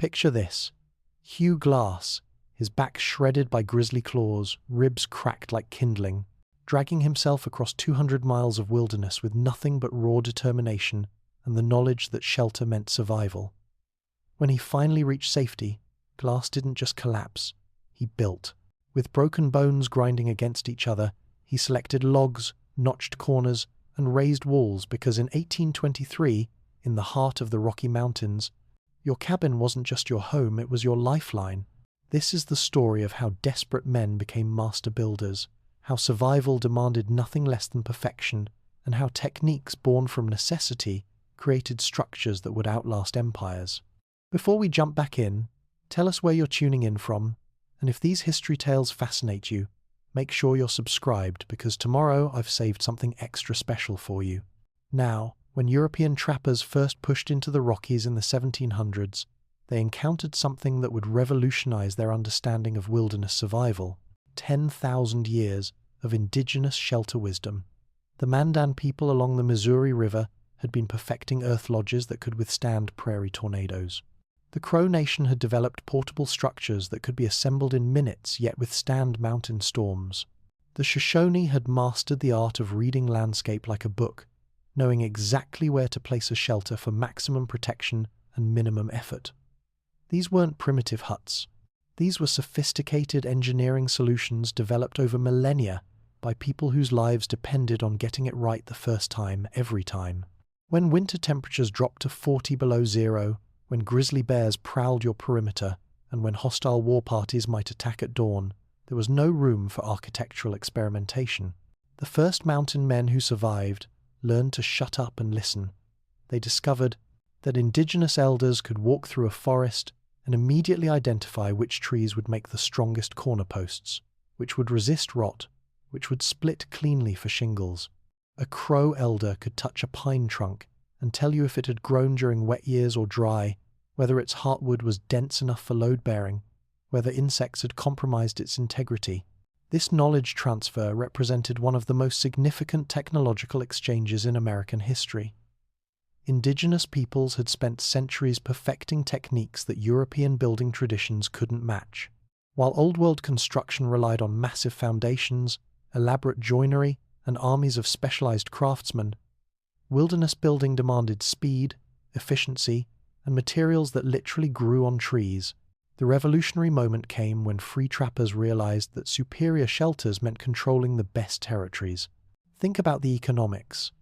Picture this. Hugh Glass, his back shredded by grisly claws, ribs cracked like kindling, dragging himself across 200 miles of wilderness with nothing but raw determination and the knowledge that shelter meant survival. When he finally reached safety, Glass didn't just collapse, he built. With broken bones grinding against each other, he selected logs, notched corners, and raised walls because in 1823, in the heart of the Rocky Mountains, your cabin wasn't just your home, it was your lifeline. This is the story of how desperate men became master builders, how survival demanded nothing less than perfection, and how techniques born from necessity created structures that would outlast empires. Before we jump back in, tell us where you're tuning in from, and if these history tales fascinate you, make sure you're subscribed because tomorrow I've saved something extra special for you. Now, when European trappers first pushed into the Rockies in the 1700s, they encountered something that would revolutionize their understanding of wilderness survival: 10,000 years of indigenous shelter wisdom. The Mandan people along the Missouri River had been perfecting earth lodges that could withstand prairie tornadoes. The Crow Nation had developed portable structures that could be assembled in minutes yet withstand mountain storms. The Shoshone had mastered the art of reading landscape like a book, knowing exactly where to place a shelter for maximum protection and minimum effort. These weren't primitive huts. These were sophisticated engineering solutions developed over millennia by people whose lives depended on getting it right the first time, every time. When winter temperatures dropped to 40 below zero, when grizzly bears prowled your perimeter, and when hostile war parties might attack at dawn, there was no room for architectural experimentation. The first mountain men who survived learned to shut up and listen. They discovered that indigenous elders could walk through a forest and immediately identify which trees would make the strongest corner posts, which would resist rot, which would split cleanly for shingles. A Crow elder could touch a pine trunk and tell you if it had grown during wet years or dry, whether its heartwood was dense enough for load-bearing, whether insects had compromised its integrity. This knowledge transfer represented one of the most significant technological exchanges in American history. Indigenous peoples had spent centuries perfecting techniques that European building traditions couldn't match. While Old World construction relied on massive foundations, elaborate joinery, and armies of specialized craftsmen, wilderness building demanded speed, efficiency, and materials that literally grew on trees. The revolutionary moment came when free trappers realized that superior shelters meant controlling the best territories. Think about the economics.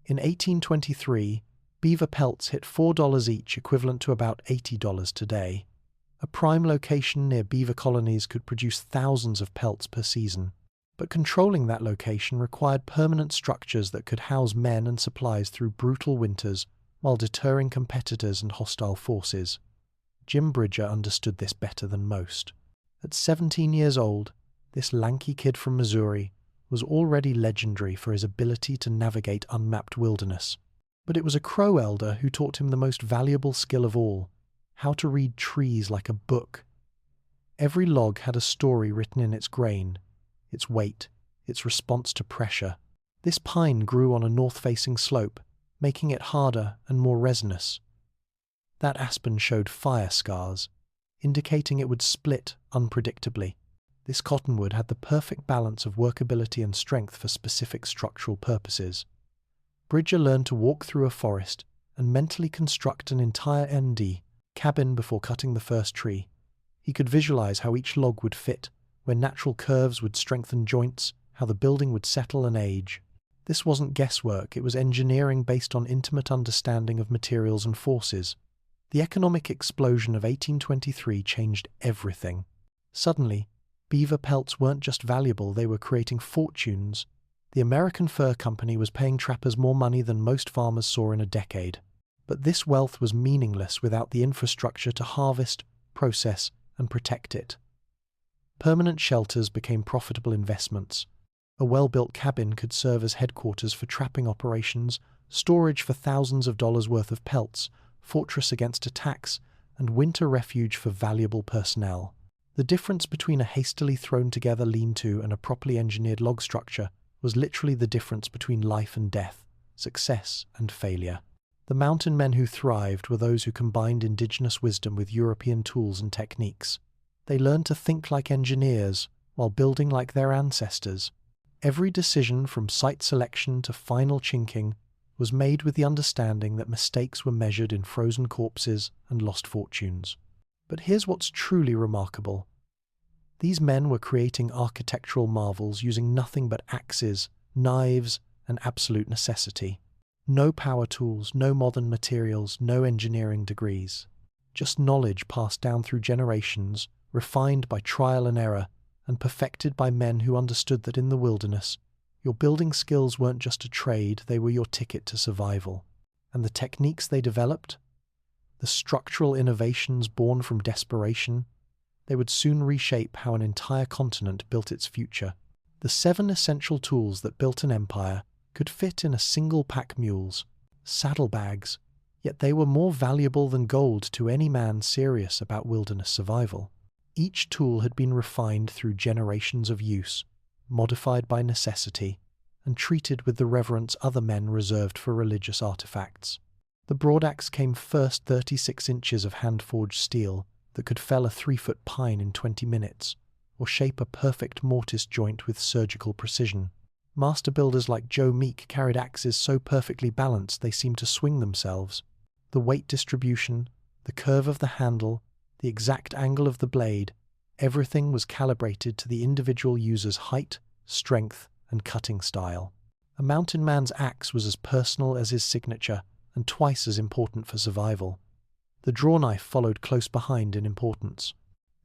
In 1823, beaver pelts hit $4 each, equivalent to about $80 today. A prime location near beaver colonies could produce thousands of pelts per season. But controlling that location required permanent structures that could house men and supplies through brutal winters while deterring competitors and hostile forces. Jim Bridger understood this better than most. At 17 years old, this lanky kid from Missouri was already legendary for his ability to navigate unmapped wilderness. But it was a Crow elder who taught him the most valuable skill of all: how to read trees like a book. Every log had a story written in its grain, its weight, its response to pressure. This pine grew on a north-facing slope, making it harder and more resinous. That aspen showed fire scars, indicating it would split unpredictably. This cottonwood had the perfect balance of workability and strength for specific structural purposes. Bridger learned to walk through a forest and mentally construct an entire cabin before cutting the first tree. He could visualize how each log would fit, where natural curves would strengthen joints, how the building would settle and age. This wasn't guesswork, it was engineering based on intimate understanding of materials and forces. The economic explosion of 1823 changed everything. Suddenly, beaver pelts weren't just valuable, they were creating fortunes. The American Fur Company was paying trappers more money than most farmers saw in a decade. But this wealth was meaningless without the infrastructure to harvest, process, and protect it. Permanent shelters became profitable investments. A well-built cabin could serve as headquarters for trapping operations, storage for thousands of dollars worth of pelts, fortress against attacks, and winter refuge for valuable personnel. The difference between a hastily thrown-together lean-to and a properly engineered log structure was literally the difference between life and death, success and failure. The mountain men who thrived were those who combined indigenous wisdom with European tools and techniques. They learned to think like engineers while building like their ancestors. Every decision from site selection to final chinking was made with the understanding that mistakes were measured in frozen corpses and lost fortunes. But here's what's truly remarkable. These men were creating architectural marvels using nothing but axes, knives, and absolute necessity. No power tools, no modern materials, no engineering degrees. Just knowledge passed down through generations, refined by trial and error, and perfected by men who understood that in the wilderness, your building skills weren't just a trade, they were your ticket to survival. And the techniques they developed, the structural innovations born from desperation, they would soon reshape how an entire continent built its future. The 7 essential tools that built an empire could fit in a single pack mule's saddlebags, yet they were more valuable than gold to any man serious about wilderness survival. Each tool had been refined through generations of use, modified by necessity, and treated with the reverence other men reserved for religious artifacts. The broadaxe came first, 36 inches of hand-forged steel that could fell a 3-foot pine in 20 minutes, or shape a perfect mortise joint with surgical precision. Master builders like Joe Meek carried axes so perfectly balanced they seemed to swing themselves. The weight distribution, the curve of the handle, the exact angle of the blade, everything was calibrated to the individual user's height, strength, and cutting style. A mountain man's axe was as personal as his signature, and twice as important for survival. The drawknife followed close behind in importance.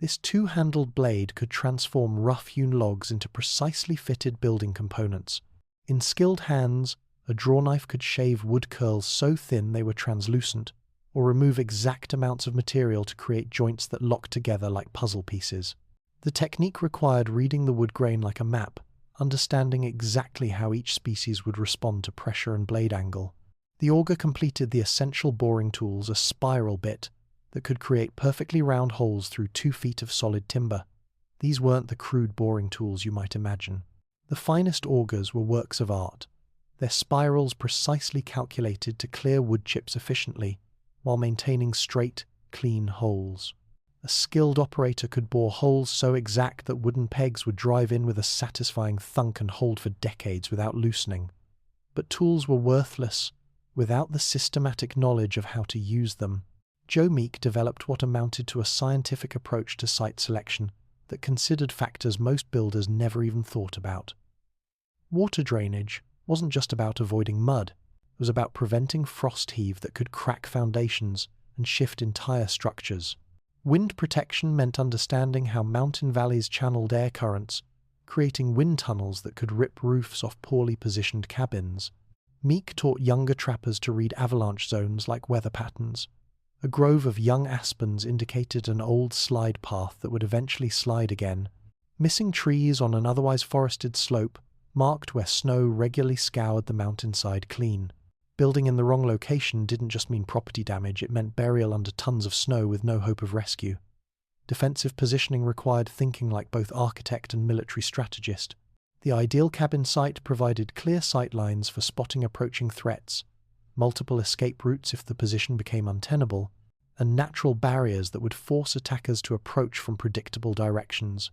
This 2-handled blade could transform rough-hewn logs into precisely fitted building components. In skilled hands, a drawknife could shave wood curls so thin they were translucent, or remove exact amounts of material to create joints that locked together like puzzle pieces. The technique required reading the wood grain like a map, understanding exactly how each species would respond to pressure and blade angle. The auger completed the essential boring tools, a spiral bit that could create perfectly round holes through 2 feet of solid timber. These weren't the crude boring tools you might imagine. The finest augers were works of art, their spirals precisely calculated to clear wood chips efficiently, while maintaining straight, clean holes. A skilled operator could bore holes so exact that wooden pegs would drive in with a satisfying thunk and hold for decades without loosening. But tools were worthless without the systematic knowledge of how to use them. Joe Meek developed what amounted to a scientific approach to site selection that considered factors most builders never even thought about. Water drainage wasn't just about avoiding mud, it was about preventing frost heave that could crack foundations and shift entire structures. Wind protection meant understanding how mountain valleys channeled air currents, creating wind tunnels that could rip roofs off poorly positioned cabins. Meek taught younger trappers to read avalanche zones like weather patterns. A grove of young aspens indicated an old slide path that would eventually slide again. Missing trees on an otherwise forested slope marked where snow regularly scoured the mountainside clean. Building in the wrong location didn't just mean property damage, it meant burial under tons of snow with no hope of rescue. Defensive positioning required thinking like both architect and military strategist. The ideal cabin site provided clear sight lines for spotting approaching threats, multiple escape routes if the position became untenable, and natural barriers that would force attackers to approach from predictable directions.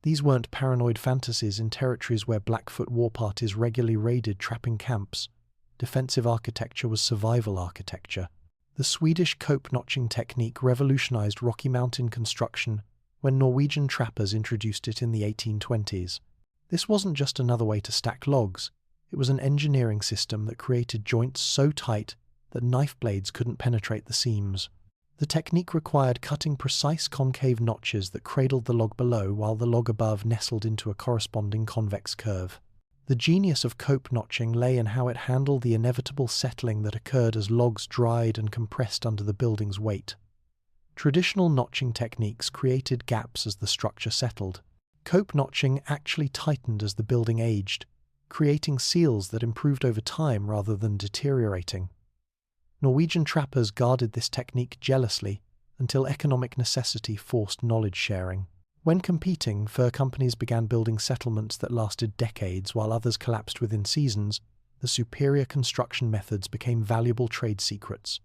These weren't paranoid fantasies in territories where Blackfoot war parties regularly raided trapping camps. Defensive architecture was survival architecture. The Swedish cope notching technique revolutionized Rocky Mountain construction when Norwegian trappers introduced it in the 1820s. This wasn't just another way to stack logs. It was an engineering system that created joints so tight that knife blades couldn't penetrate the seams. The technique required cutting precise concave notches that cradled the log below while the log above nestled into a corresponding convex curve. The genius of cope notching lay in how it handled the inevitable settling that occurred as logs dried and compressed under the building's weight. Traditional notching techniques created gaps as the structure settled. Cope notching actually tightened as the building aged, creating seals that improved over time rather than deteriorating. Norwegian trappers guarded this technique jealously until economic necessity forced knowledge sharing. When competing, fur companies began building settlements that lasted decades while others collapsed within seasons, the superior construction methods became valuable trade secrets.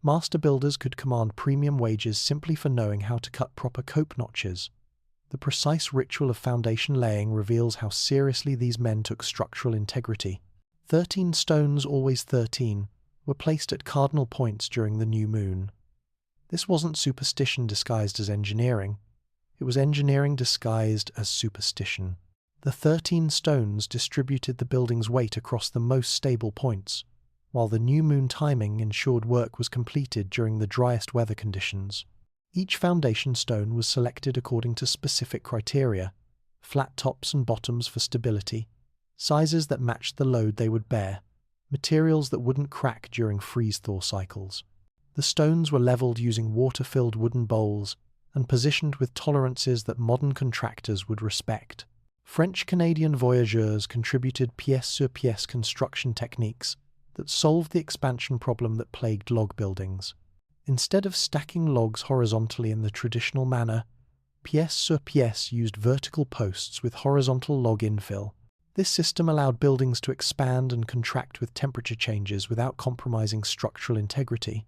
Master builders could command premium wages simply for knowing how to cut proper cope notches. The precise ritual of foundation laying reveals how seriously these men took structural integrity. 13 stones, always 13, were placed at cardinal points during the new moon. This wasn't superstition disguised as engineering. It was engineering disguised as superstition. The 13 stones distributed the building's weight across the most stable points, while the new moon timing ensured work was completed during the driest weather conditions. Each foundation stone was selected according to specific criteria: flat tops and bottoms for stability, sizes that matched the load they would bear, materials that wouldn't crack during freeze-thaw cycles. The stones were leveled using water-filled wooden bowls and positioned with tolerances that modern contractors would respect. French-Canadian voyageurs contributed pièce-sur-pièce construction techniques that solved the expansion problem that plagued log buildings. Instead of stacking logs horizontally in the traditional manner, pièce-sur-pièce used vertical posts with horizontal log infill. This system allowed buildings to expand and contract with temperature changes without compromising structural integrity.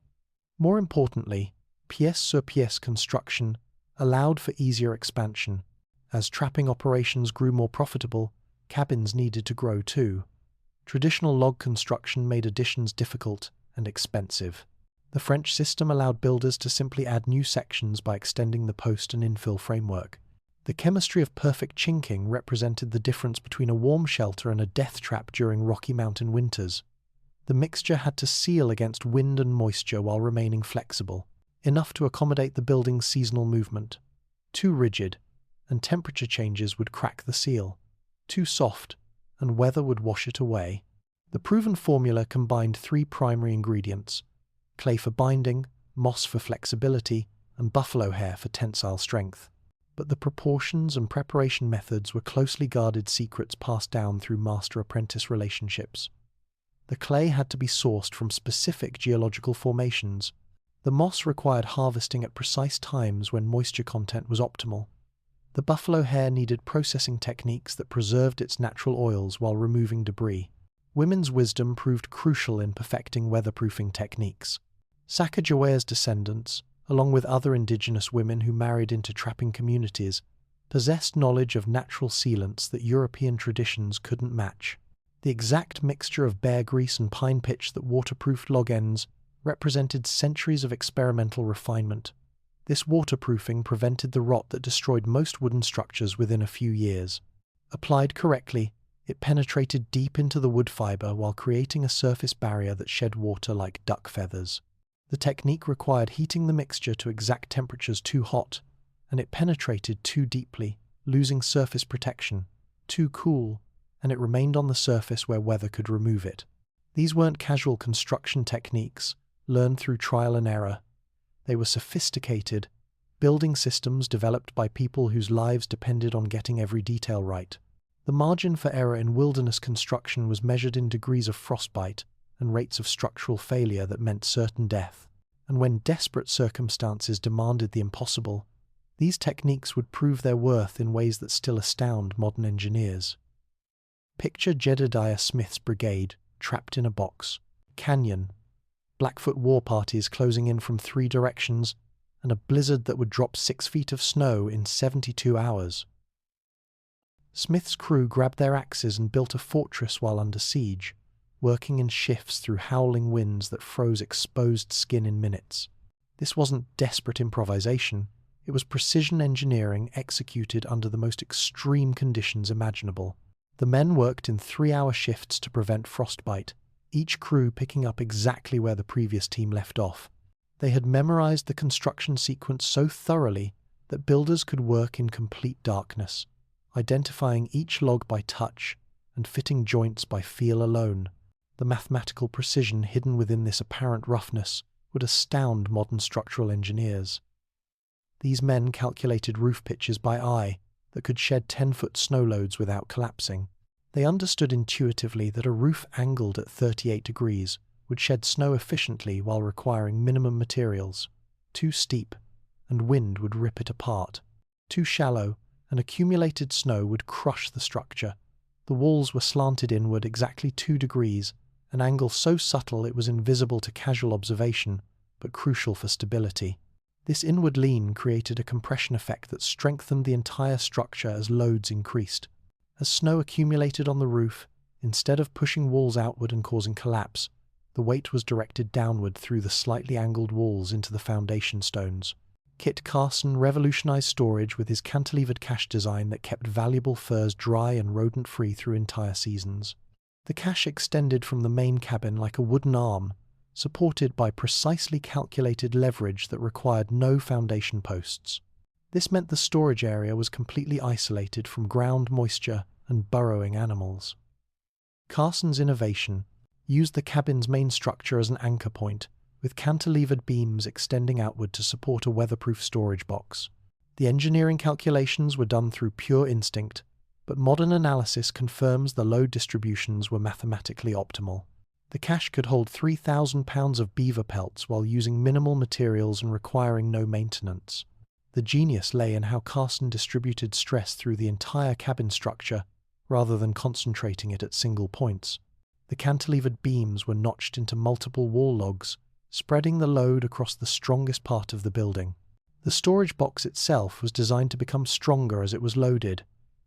More importantly, pièce-sur-pièce construction allowed for easier expansion. As trapping operations grew more profitable, cabins needed to grow too. Traditional log construction made additions difficult and expensive. The French system allowed builders to simply add new sections by extending the post and infill framework. The chemistry of perfect chinking represented the difference between a warm shelter and a death trap during Rocky Mountain winters. The mixture had to seal against wind and moisture while remaining flexible, enough to accommodate the building's seasonal movement. Too rigid, and temperature changes would crack the seal. Too soft, and weather would wash it away. The proven formula combined 3 primary ingredients: clay for binding, moss for flexibility, and buffalo hair for tensile strength. But the proportions and preparation methods were closely guarded secrets passed down through master-apprentice relationships. The clay had to be sourced from specific geological formations. The moss required harvesting at precise times when moisture content was optimal. The buffalo hair needed processing techniques that preserved its natural oils while removing debris. Women's wisdom proved crucial in perfecting weatherproofing techniques. Sacagawea's descendants, along with other indigenous women who married into trapping communities, possessed knowledge of natural sealants that European traditions couldn't match. The exact mixture of bear grease and pine pitch that waterproofed log ends represented centuries of experimental refinement. This waterproofing prevented the rot that destroyed most wooden structures within a few years. Applied correctly, it penetrated deep into the wood fiber while creating a surface barrier that shed water like duck feathers. The technique required heating the mixture to exact temperatures too hot, and it penetrated too deeply, losing surface protection; too cool, and it remained on the surface where weather could remove it. These weren't casual construction techniques, learned through trial and error. They were sophisticated, building systems developed by people whose lives depended on getting every detail right. The margin for error in wilderness construction was measured in degrees of frostbite and rates of structural failure that meant certain death. And when desperate circumstances demanded the impossible, these techniques would prove their worth in ways that still astound modern engineers. Picture Jedediah Smith's brigade, trapped in a box. Canyon, Blackfoot war parties closing in from 3 directions, and a blizzard that would drop 6 feet of snow in 72 hours. Smith's crew grabbed their axes and built a fortress while under siege, working in shifts through howling winds that froze exposed skin in minutes. This wasn't desperate improvisation, it was precision engineering executed under the most extreme conditions imaginable. The men worked in 3-hour shifts to prevent frostbite, each crew picking up exactly where the previous team left off. They had memorized the construction sequence so thoroughly that builders could work in complete darkness, identifying each log by touch and fitting joints by feel alone. The mathematical precision hidden within this apparent roughness would astound modern structural engineers. These men calculated roof pitches by eye that could shed 10-foot snow loads without collapsing. They understood intuitively that a roof angled at 38 degrees would shed snow efficiently while requiring minimum materials. Too steep, and wind would rip it apart. Too shallow, and accumulated snow would crush the structure. The walls were slanted inward exactly 2 degrees, an angle so subtle it was invisible to casual observation, but crucial for stability. This inward lean created a compression effect that strengthened the entire structure as loads increased. As snow accumulated on the roof, instead of pushing walls outward and causing collapse, the weight was directed downward through the slightly angled walls into the foundation stones. Kit Carson revolutionized storage with his cantilevered cache design that kept valuable furs dry and rodent-free through entire seasons. The cache extended from the main cabin like a wooden arm, supported by precisely calculated leverage that required no foundation posts. This meant the storage area was completely isolated from ground moisture and burrowing animals. Carson's innovation used the cabin's main structure as an anchor point, with cantilevered beams extending outward to support a weatherproof storage box. The engineering calculations were done through pure instinct, but modern analysis confirms the load distributions were mathematically optimal. The cache could hold 3,000 pounds of beaver pelts while using minimal materials and requiring no maintenance. The genius lay in how Carson distributed stress through the entire cabin structure, rather than concentrating it at single points. The cantilevered beams were notched into multiple wall logs, spreading the load across the strongest part of the building. The storage box itself was designed to become stronger as it was loaded,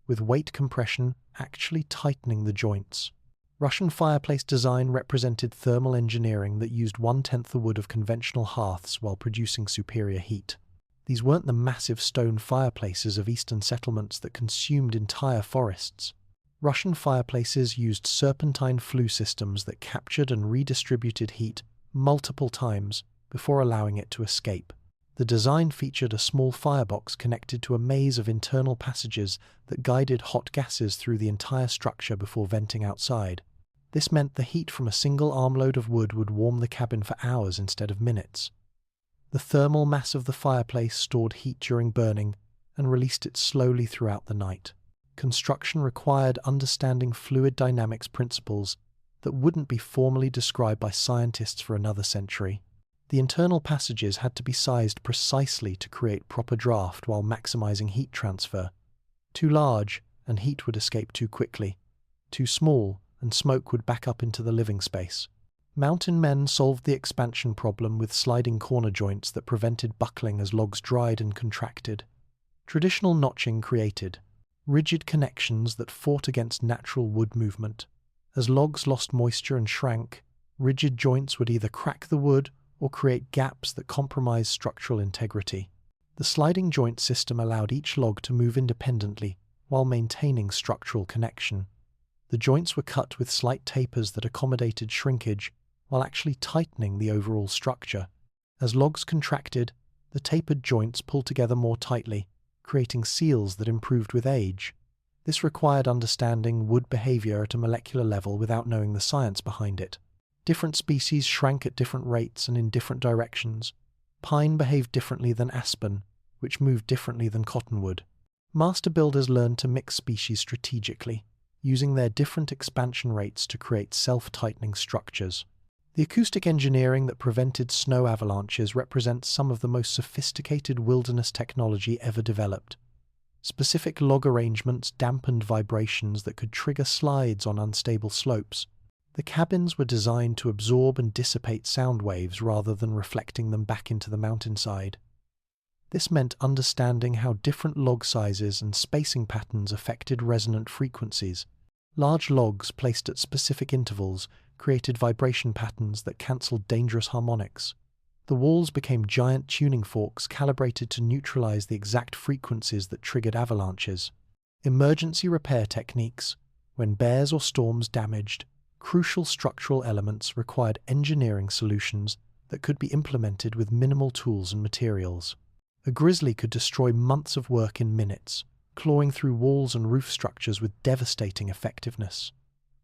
with weight compression actually tightening the joints. Russian fireplace design represented thermal engineering that used 1/10 the wood of conventional hearths while producing superior heat. These weren't the massive stone fireplaces of eastern settlements that consumed entire forests. Russian fireplaces used serpentine flue systems that captured and redistributed heat multiple times before allowing it to escape. The design featured a small firebox connected to a maze of internal passages that guided hot gases through the entire structure before venting outside. This meant the heat from a single armload of wood would warm the cabin for hours instead of minutes. The thermal mass of the fireplace stored heat during burning and released it slowly throughout the night. Construction required understanding fluid dynamics principles that wouldn't be formally described by scientists for another century. The internal passages had to be sized precisely to create proper draft while maximizing heat transfer. Too large, and heat would escape too quickly. Too small, and smoke would back up into the living space. Mountain men solved the expansion problem with sliding corner joints that prevented buckling as logs dried and contracted. Traditional notching created rigid connections that fought against natural wood movement. As logs lost moisture and shrank, rigid joints would either crack the wood or create gaps that compromised structural integrity. The sliding joint system allowed each log to move independently while maintaining structural connection. The joints were cut with slight tapers that accommodated shrinkage while actually tightening the overall structure. As logs contracted, the tapered joints pulled together more tightly, creating seals that improved with age. This required understanding wood behavior at a molecular level without knowing the science behind it. Different species shrank at different rates and in different directions. Pine behaved differently than aspen, which moved differently than cottonwood. Master builders learned to mix species strategically, using their different expansion rates to create self-tightening structures. The acoustic engineering that prevented snow avalanches represents some of the most sophisticated wilderness technology ever developed. Specific log arrangements dampened vibrations that could trigger slides on unstable slopes. The cabins were designed to absorb and dissipate sound waves rather than reflecting them back into the mountainside. This meant understanding how different log sizes and spacing patterns affected resonant frequencies. Large logs placed at specific intervals created vibration patterns that cancelled dangerous harmonics. The walls became giant tuning forks calibrated to neutralize the exact frequencies that triggered avalanches. Emergency repair techniques, when bears or storms damaged crucial structural elements, required engineering solutions that could be implemented with minimal tools and materials. A grizzly could destroy months of work in minutes, clawing through walls and roof structures with devastating effectiveness.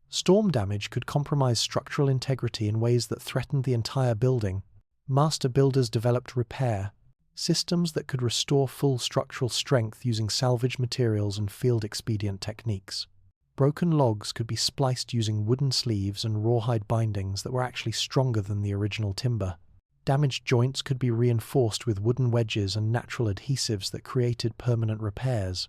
Storm damage could compromise structural integrity in ways that threatened the entire building. Master builders developed repair systems that could restore full structural strength using salvage materials and field-expedient techniques. Broken logs could be spliced using wooden sleeves and rawhide bindings that were actually stronger than the original timber. Damaged joints could be reinforced with wooden wedges and natural adhesives that created permanent repairs.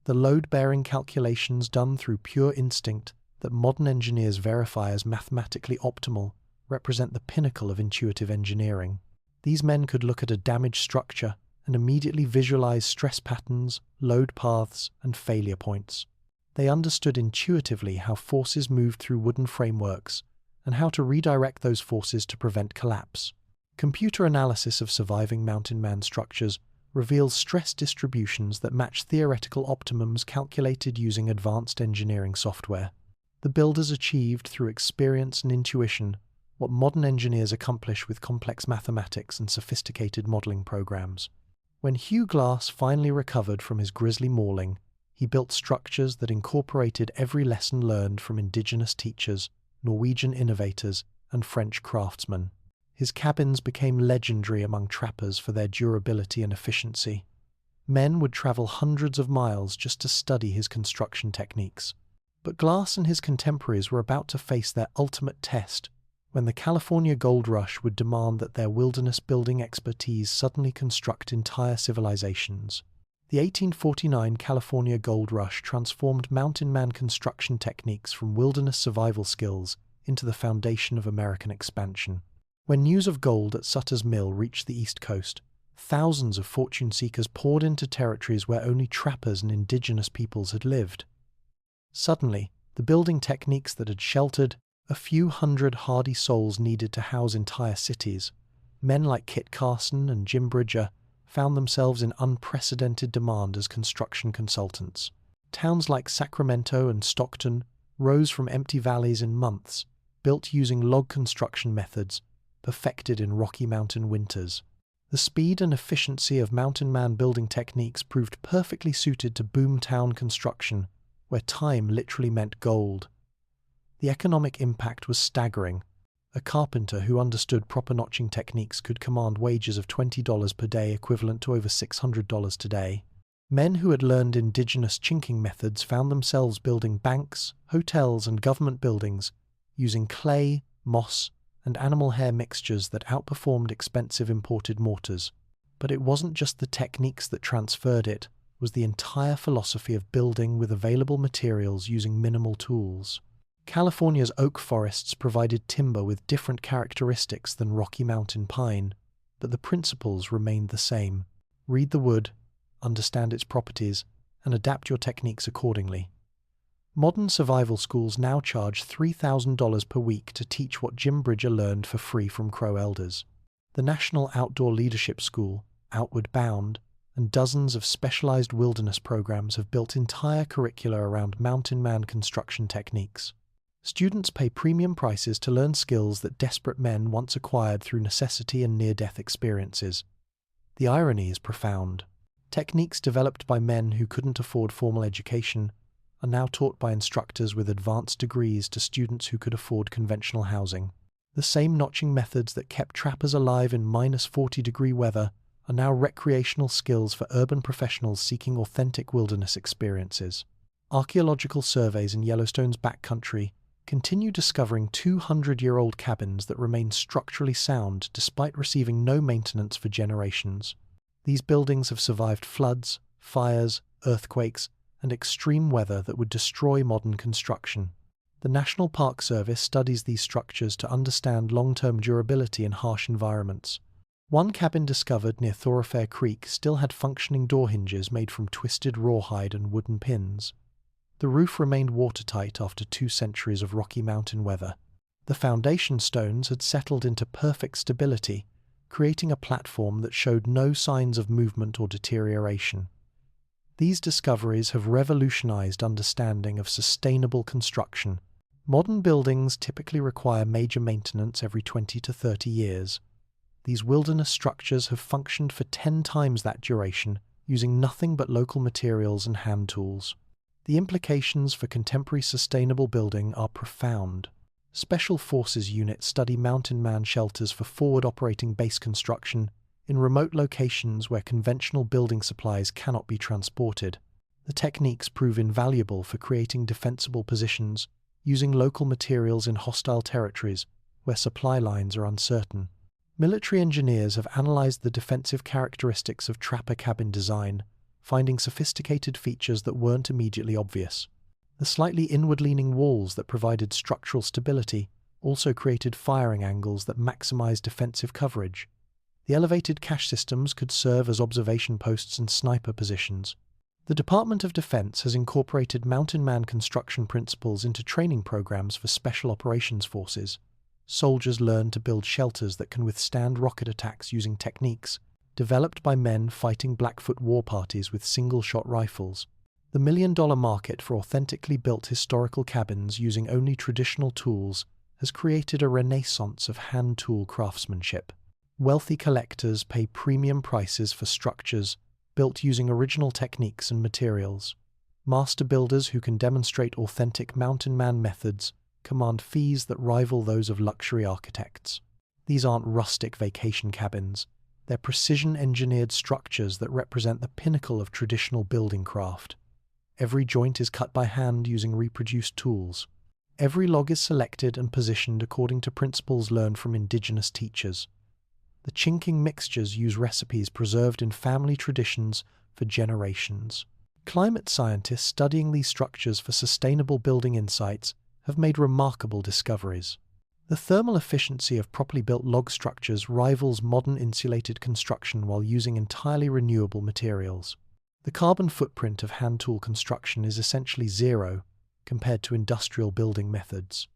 The load-bearing calculations done through pure instinct that modern engineers verify as mathematically optimal represent the pinnacle of intuitive engineering. These men could look at a damaged structure and immediately visualize stress patterns, load paths, and failure points. They understood intuitively how forces moved through wooden frameworks and how to redirect those forces to prevent collapse. Computer analysis of surviving Mountain Man structures reveals stress distributions that match theoretical optimums calculated using advanced engineering software. The builders achieved, through experience and intuition, what modern engineers accomplish with complex mathematics and sophisticated modeling programs. When Hugh Glass finally recovered from his grisly mauling, he built structures that incorporated every lesson learned from indigenous teachers, Norwegian innovators, and French craftsmen. His cabins became legendary among trappers for their durability and efficiency. Men would travel hundreds of miles just to study his construction techniques. But Glass and his contemporaries were about to face their ultimate test when the California gold rush would demand that their wilderness building expertise suddenly construct entire civilizations. The 1849 California gold rush transformed Mountain Man construction techniques from wilderness survival skills into the foundation of American expansion. When news of gold at Sutter's Mill reached the East Coast, thousands of fortune seekers poured into territories where only trappers and indigenous peoples had lived. Suddenly, the building techniques that had sheltered a few hundred hardy souls needed to house entire cities. Men like Kit Carson and Jim Bridger found themselves in unprecedented demand as construction consultants. Towns like Sacramento and Stockton rose from empty valleys in months, built using log construction methods perfected in Rocky Mountain winters. The speed and efficiency of Mountain Man building techniques proved perfectly suited to boomtown construction, where time literally meant gold. The economic impact was staggering. A carpenter who understood proper notching techniques could command wages of $20 per day, equivalent to over $600 today. Men who had learned indigenous chinking methods found themselves building banks, hotels, and government buildings using clay, moss, and animal hair mixtures that outperformed expensive imported mortars. But it wasn't just the techniques that transferred, it was the entire philosophy of building with available materials using minimal tools. California's oak forests provided timber with different characteristics than Rocky Mountain pine, but the principles remained the same. Read the wood, understand its properties, and adapt your techniques accordingly. Modern survival schools now charge $3,000 per week to teach what Jim Bridger learned for free from Crow elders. The National Outdoor Leadership School, Outward Bound, and dozens of specialized wilderness programs have built entire curricula around Mountain Man construction techniques. Students pay premium prices to learn skills that desperate men once acquired through necessity and near-death experiences. The irony is profound. Techniques developed by men who couldn't afford formal education are now taught by instructors with advanced degrees to students who could afford conventional housing. The same notching methods that kept trappers alive in -40-degree weather are now recreational skills for urban professionals seeking authentic wilderness experiences. Archaeological surveys in Yellowstone's backcountry continue discovering 200-year-old cabins that remain structurally sound despite receiving no maintenance for generations. These buildings have survived floods, fires, earthquakes, and extreme weather that would destroy modern construction. The National Park Service studies these structures to understand long-term durability in harsh environments. One cabin discovered near Thoroughfare Creek still had functioning door hinges made from twisted rawhide and wooden pins. The roof remained watertight after 2 centuries of Rocky Mountain weather. The foundation stones had settled into perfect stability, creating a platform that showed no signs of movement or deterioration. These discoveries have revolutionized understanding of sustainable construction. Modern buildings typically require major maintenance every 20 to 30 years. These wilderness structures have functioned for 10 times that duration, using nothing but local materials and hand tools. The implications for contemporary sustainable building are profound. Special Forces units study Mountain Man shelters for forward-operating base construction in remote locations where conventional building supplies cannot be transported. The techniques prove invaluable for creating defensible positions using local materials in hostile territories where supply lines are uncertain. Military engineers have analyzed the defensive characteristics of trapper cabin design, finding sophisticated features that weren't immediately obvious. The slightly inward-leaning walls that provided structural stability also created firing angles that maximized defensive coverage. The elevated cache systems could serve as observation posts and sniper positions. The Department of Defense has incorporated Mountain Man construction principles into training programs for special operations forces. Soldiers learn to build shelters that can withstand rocket attacks using techniques developed by men fighting Blackfoot war parties with single-shot rifles. The million-dollar market for authentically built historical cabins using only traditional tools has created a renaissance of hand-tool craftsmanship. Wealthy collectors pay premium prices for structures built using original techniques and materials. Master builders who can demonstrate authentic Mountain Man methods command fees that rival those of luxury architects. These aren't rustic vacation cabins. They're precision-engineered structures that represent the pinnacle of traditional building craft. Every joint is cut by hand using reproduced tools. Every log is selected and positioned according to principles learned from indigenous teachers. The chinking mixtures use recipes preserved in family traditions for generations. Climate scientists studying these structures for sustainable building insights have made remarkable discoveries. The thermal efficiency of properly built log structures rivals modern insulated construction while using entirely renewable materials. The carbon footprint of hand tool construction is essentially zero compared to industrial building methods.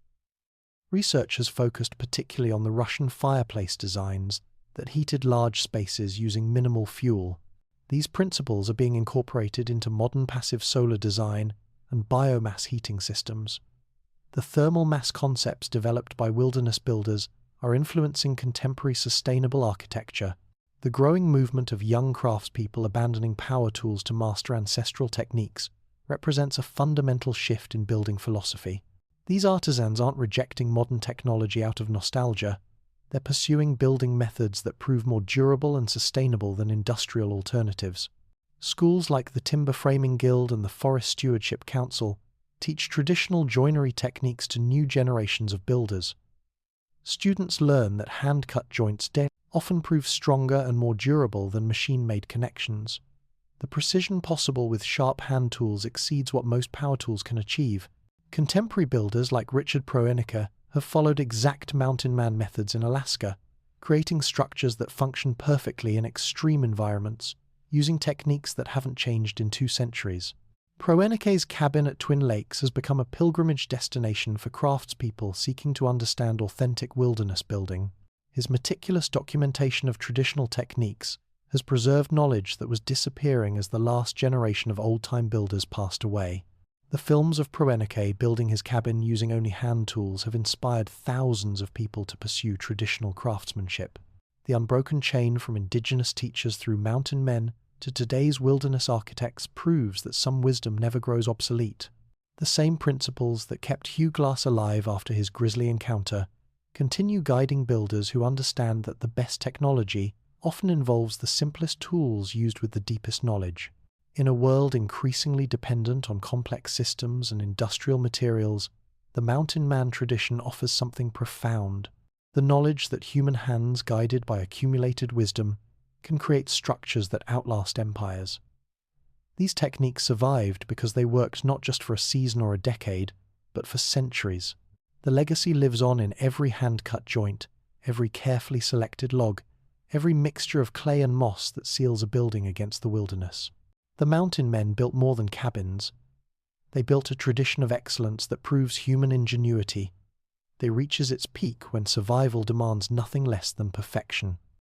Research has focused particularly on the Russian fireplace designs that heated large spaces using minimal fuel. These principles are being incorporated into modern passive solar design and biomass heating systems. The thermal mass concepts developed by wilderness builders are influencing contemporary sustainable architecture. The growing movement of young craftspeople abandoning power tools to master ancestral techniques represents a fundamental shift in building philosophy. These artisans aren't rejecting modern technology out of nostalgia. They're pursuing building methods that prove more durable and sustainable than industrial alternatives. Schools like the Timber Framing Guild and the Forest Stewardship Council teach traditional joinery techniques to new generations of builders. Students learn that hand-cut joints often prove stronger and more durable than machine-made connections. The precision possible with sharp hand tools exceeds what most power tools can achieve. Contemporary builders like Richard Proenica have followed exact Mountain Man methods in Alaska, creating structures that function perfectly in extreme environments, using techniques that haven't changed in 2 centuries. Proenica's cabin at Twin Lakes has become a pilgrimage destination for craftspeople seeking to understand authentic wilderness building. His meticulous documentation of traditional techniques has preserved knowledge that was disappearing as the last generation of old-time builders passed away. The films of Proenica building his cabin using only hand tools have inspired thousands of people to pursue traditional craftsmanship. The unbroken chain from indigenous teachers through mountain men to today's wilderness architects proves that some wisdom never grows obsolete. The same principles that kept Hugh Glass alive after his grisly encounter continue guiding builders who understand that the best technology often involves the simplest tools used with the deepest knowledge. In a world increasingly dependent on complex systems and industrial materials, the Mountain Man tradition offers something profound: the knowledge that human hands guided by accumulated wisdom can create structures that outlast empires. These techniques survived because they worked not just for a season or a decade, but for centuries. The legacy lives on in every hand-cut joint, every carefully selected log, every mixture of clay and moss that seals a building against the wilderness. The Mountain Men built more than cabins. They built a tradition of excellence that proves human ingenuity. They reaches its peak when survival demands nothing less than perfection.